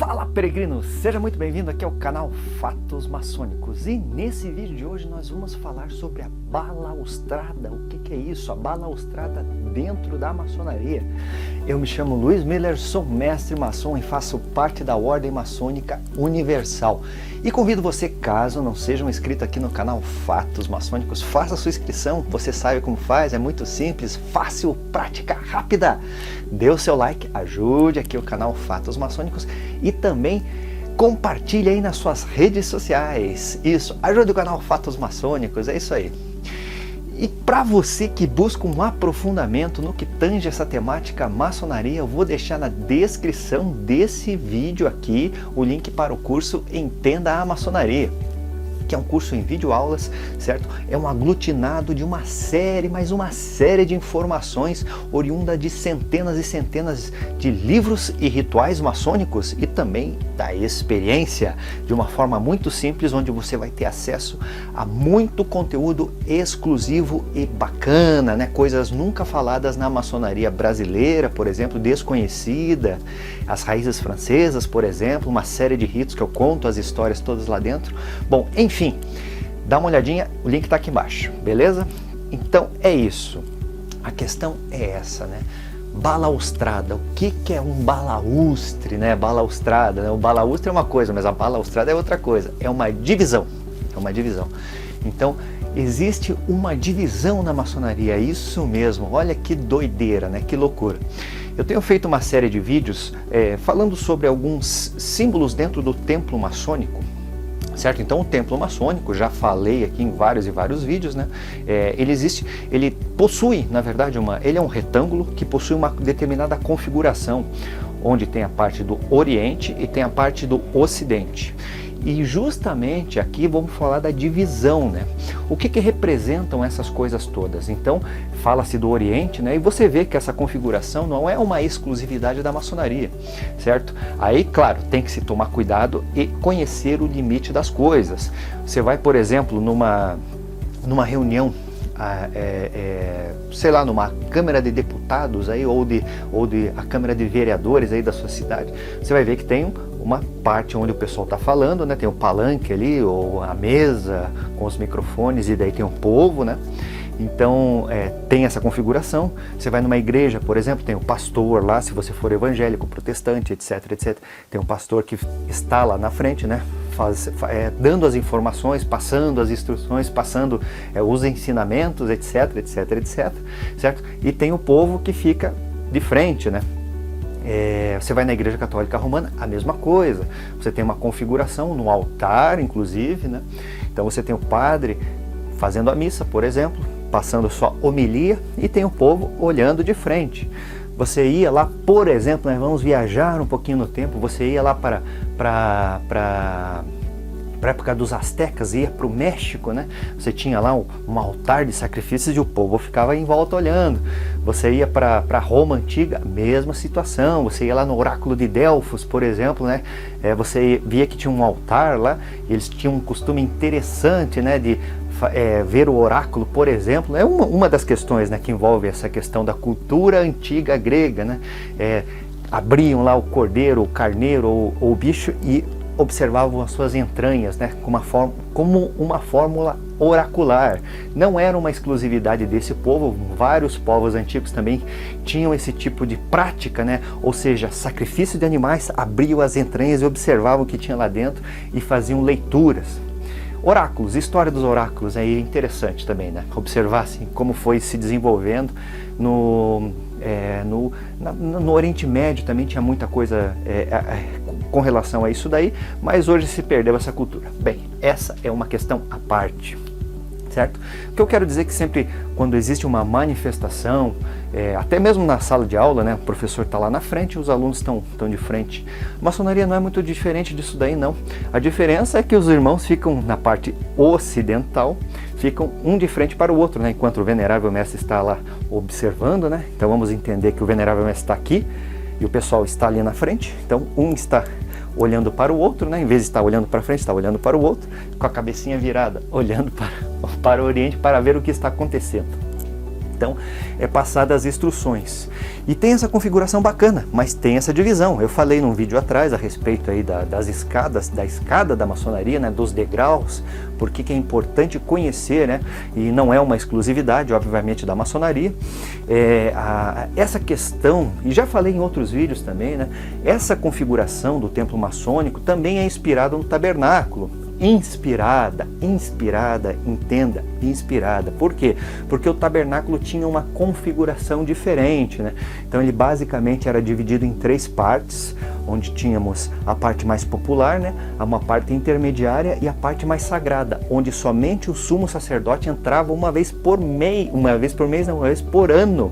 Fala, peregrino! Seja muito bem-vindo aqui ao canal Fatos Maçônicos. E nesse vídeo de hoje nós vamos falar sobre a balaustrada. O que é isso? A balaustrada dentro da maçonaria. Eu me chamo Luiz Miller, sou mestre maçom e faço parte da Ordem Maçônica Universal. E convido você, caso não seja um inscrito aqui no canal Fatos Maçônicos, faça a sua inscrição. Você sabe como faz, é muito simples, fácil, prática, rápida. Dê o seu like, ajude aqui o canal Fatos Maçônicos e também compartilhe aí nas suas redes sociais. Isso, ajude o canal Fatos Maçônicos, é isso aí. E para você que busca um aprofundamento no que tange essa temática maçonaria, eu vou deixar na descrição desse vídeo aqui o link para o curso Entenda a Maçonaria, que é um curso em videoaulas, certo? É um aglutinado de uma série, mais uma série de informações oriunda de centenas e centenas de livros e rituais maçônicos e também da experiência, de uma forma muito simples, onde você vai ter acesso a muito conteúdo exclusivo e bacana, né? Coisas nunca faladas na maçonaria brasileira, por exemplo, desconhecida, as raízes francesas, por exemplo, uma série de ritos que eu conto as histórias todas lá dentro. Bom, enfim, dá uma olhadinha, o link está aqui embaixo, beleza? Então é isso, a questão é essa, né? Balaustrada, o que é um balaustre, né? Balaustrada, né? O balaustre é uma coisa, mas a balaustrada é outra coisa, é uma divisão, Então, existe uma divisão na maçonaria, isso mesmo, olha que doideira, né? Que loucura. Eu tenho feito uma série de vídeos falando sobre alguns símbolos dentro do templo maçônico, certo? Então o templo maçônico, já falei aqui em vários e vários vídeos, né? Ele possui, na verdade, ele é um retângulo que possui uma determinada configuração, onde tem a parte do Oriente e tem a parte do Ocidente. E justamente aqui vamos falar da divisão, né? O que representam essas coisas todas? Então, fala-se do Oriente, né? E você vê que essa configuração não é uma exclusividade da maçonaria, certo? Aí, claro, tem que se tomar cuidado e conhecer o limite das coisas. Você vai, por exemplo, numa reunião, sei lá, numa Câmara de Deputados aí, ou a Câmara de Vereadores aí da sua cidade, você vai ver que tem uma parte onde o pessoal está falando, né? Tem o palanque ali, ou a mesa com os microfones, e daí tem o povo, né? Então tem essa configuração. Você vai numa igreja, por exemplo, tem o pastor lá, se você for evangélico, protestante, etc, etc. Tem um pastor que está lá na frente, né? Dando as informações, passando as instruções, passando os ensinamentos, etc, etc, etc, certo? E tem o povo que fica de frente, né? Você vai na Igreja Católica Romana, a mesma coisa. Você tem uma configuração no altar, inclusive, né? Então você tem o padre fazendo a missa, por exemplo, passando sua homilia, e tem o povo olhando de frente. Você ia lá, por exemplo, né, vamos viajar um pouquinho no tempo, você ia lá para a época dos astecas, ia para o México, né? Você tinha lá um altar de sacrifícios e o povo ficava em volta olhando. Você ia para Roma antiga, mesma situação. Você ia lá no oráculo de Delfos, por exemplo, né? Você via que tinha um altar lá, e eles tinham um costume interessante, né, de ver o oráculo, por exemplo. É uma das questões, né, que envolve essa questão da cultura antiga grega, né? Abriam lá o cordeiro, o carneiro ou o bicho e observavam as suas entranhas, né, como uma fórmula oracular. Não era uma exclusividade desse povo, vários povos antigos também tinham esse tipo de prática, né? Ou seja, sacrifício de animais, abriam as entranhas e observavam o que tinha lá dentro e faziam leituras. Oráculos, história dos oráculos é interessante também, né? Observar assim, como foi se desenvolvendo no Oriente Médio. Também tinha muita coisa com relação a isso daí, mas hoje se perdeu essa cultura. Bem, essa é uma questão à parte, certo? O que eu quero dizer é que sempre quando existe uma manifestação, até mesmo na sala de aula, né, o professor está lá na frente e os alunos estão de frente. A maçonaria não é muito diferente disso daí, não. A diferença é que os irmãos ficam na parte ocidental, ficam um de frente para o outro, né, enquanto o venerável mestre está lá observando, né? Então vamos entender que o venerável mestre está aqui e o pessoal está ali na frente. Então um está olhando para o outro, né? Em vez de estar olhando para frente, está olhando para o outro, com a cabecinha virada, olhando para o Oriente para ver o que está acontecendo. Então, é passada as instruções. E tem essa configuração bacana, mas tem essa divisão. Eu falei num vídeo atrás a respeito aí das escadas, da escada da maçonaria, né, dos degraus, porque que é importante conhecer, né, e não é uma exclusividade, obviamente, da maçonaria. Essa questão, e já falei em outros vídeos também, né, essa configuração do templo maçônico também é inspirada no tabernáculo. Inspirada, entenda, inspirada. Por quê? Porque o tabernáculo tinha uma configuração diferente, né? Então ele basicamente era dividido em 3 partes, onde tínhamos a parte mais popular, né? Uma parte intermediária e a parte mais sagrada, onde somente o sumo sacerdote entrava uma vez por ano,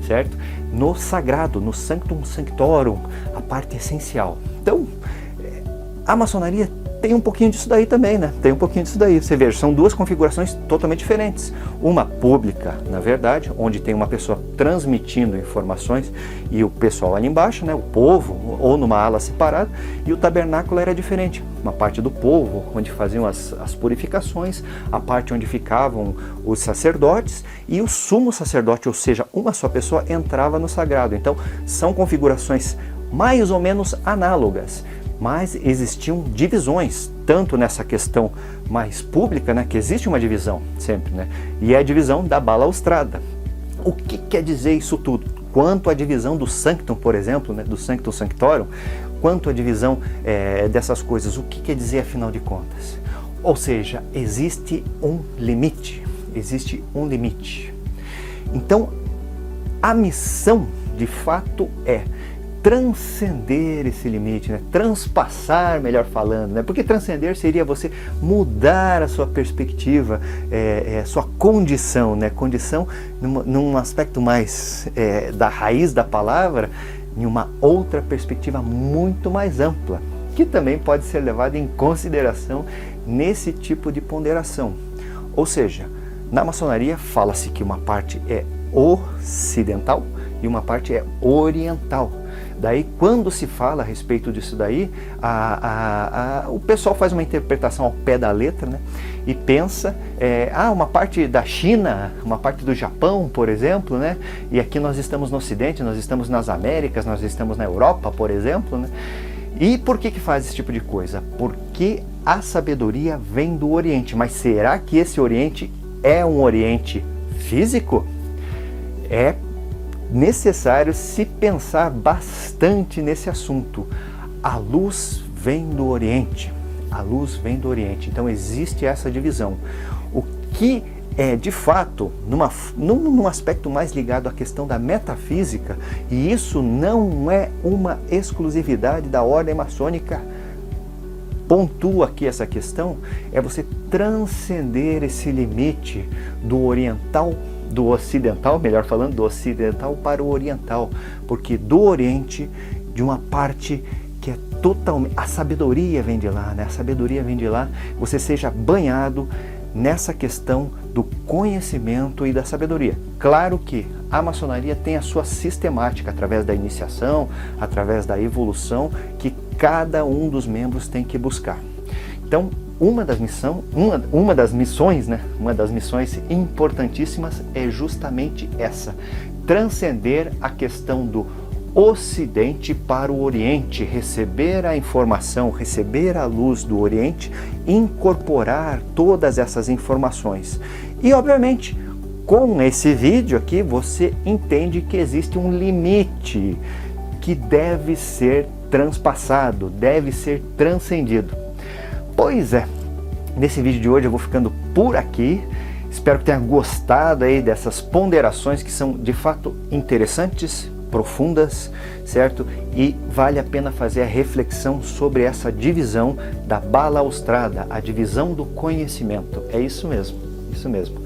certo? No sagrado, no sanctum sanctorum, a parte essencial. Então, a maçonaria tem um pouquinho disso daí também, né? Tem um pouquinho disso daí. Você veja, são 2 configurações totalmente diferentes. Uma pública, na verdade, onde tem uma pessoa transmitindo informações e o pessoal ali embaixo, né? O povo, ou numa ala separada, e o tabernáculo era diferente. Uma parte do povo, onde faziam as purificações, a parte onde ficavam os sacerdotes e o sumo sacerdote, ou seja, uma só pessoa entrava no sagrado. Então, são configurações mais ou menos análogas. Mas existiam divisões, tanto nessa questão mais pública, né, que existe uma divisão sempre, né, e é a divisão da balaustrada. O que quer dizer isso tudo? Quanto à divisão do sanctum, por exemplo, né, do sanctum sanctorum, quanto à divisão dessas coisas, o que quer dizer afinal de contas? Ou seja, existe um limite, Então, a missão, de fato, é transcender esse limite, né? Transpassar, melhor falando, né? Porque transcender seria você mudar a sua perspectiva, sua condição, né? Condição num aspecto mais da raiz da palavra, em uma outra perspectiva muito mais ampla, que também pode ser levada em consideração nesse tipo de ponderação. Ou seja, na maçonaria fala-se que uma parte é ocidental e uma parte é oriental. Daí, quando se fala a respeito disso daí, o pessoal faz uma interpretação ao pé da letra, né? E pensa, uma parte da China, uma parte do Japão, por exemplo, né? E aqui nós estamos no Ocidente, nós estamos nas Américas, nós estamos na Europa, por exemplo, né? E por que faz esse tipo de coisa? Porque a sabedoria vem do Oriente. Mas será que esse Oriente é um Oriente físico? É necessário se pensar bastante nesse assunto. A luz vem do Oriente. Então existe essa divisão. O que é, de fato, num aspecto mais ligado à questão da metafísica, e isso não é uma exclusividade da ordem maçônica, pontua aqui essa questão, é você transcender esse limite do oriental, do ocidental, melhor falando, do ocidental para o oriental, porque do Oriente, de uma parte que é totalmente, a sabedoria vem de lá, né? A sabedoria vem de lá, você seja banhado nessa questão do conhecimento e da sabedoria. Claro que a maçonaria tem a sua sistemática, através da iniciação, através da evolução, que cada um dos membros tem que buscar. Então, uma das missões importantíssimas é justamente essa: transcender a questão do Ocidente para o Oriente, receber a informação, receber a luz do Oriente, incorporar todas essas informações. E, obviamente, com esse vídeo aqui, você entende que existe um limite que deve ser transpassado, deve ser transcendido. Pois é, nesse vídeo de hoje eu vou ficando por aqui. Espero que tenha gostado aí dessas ponderações que são de fato interessantes, profundas, certo? E vale a pena fazer a reflexão sobre essa divisão da balaustrada, a divisão do conhecimento. É isso mesmo, isso mesmo.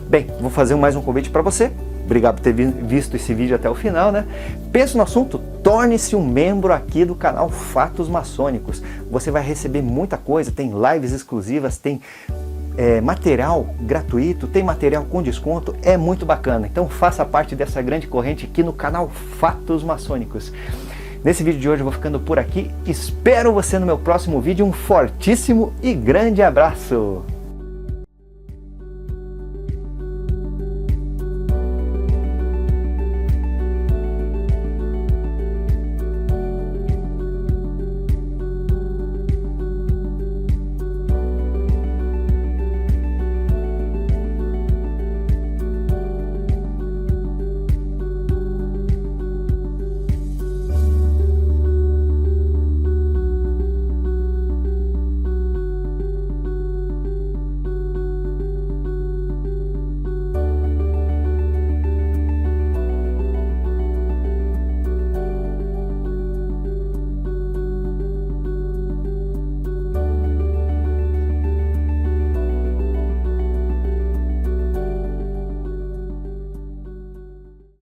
Bem, vou fazer mais um convite para você. Obrigado por ter visto esse vídeo até o final, né? Pense no assunto, torne-se um membro aqui do canal Fatos Maçônicos. Você vai receber muita coisa, tem lives exclusivas, tem material gratuito, tem material com desconto, é muito bacana. Então faça parte dessa grande corrente aqui no canal Fatos Maçônicos. Nesse vídeo de hoje eu vou ficando por aqui. Espero você no meu próximo vídeo. Um fortíssimo e grande abraço!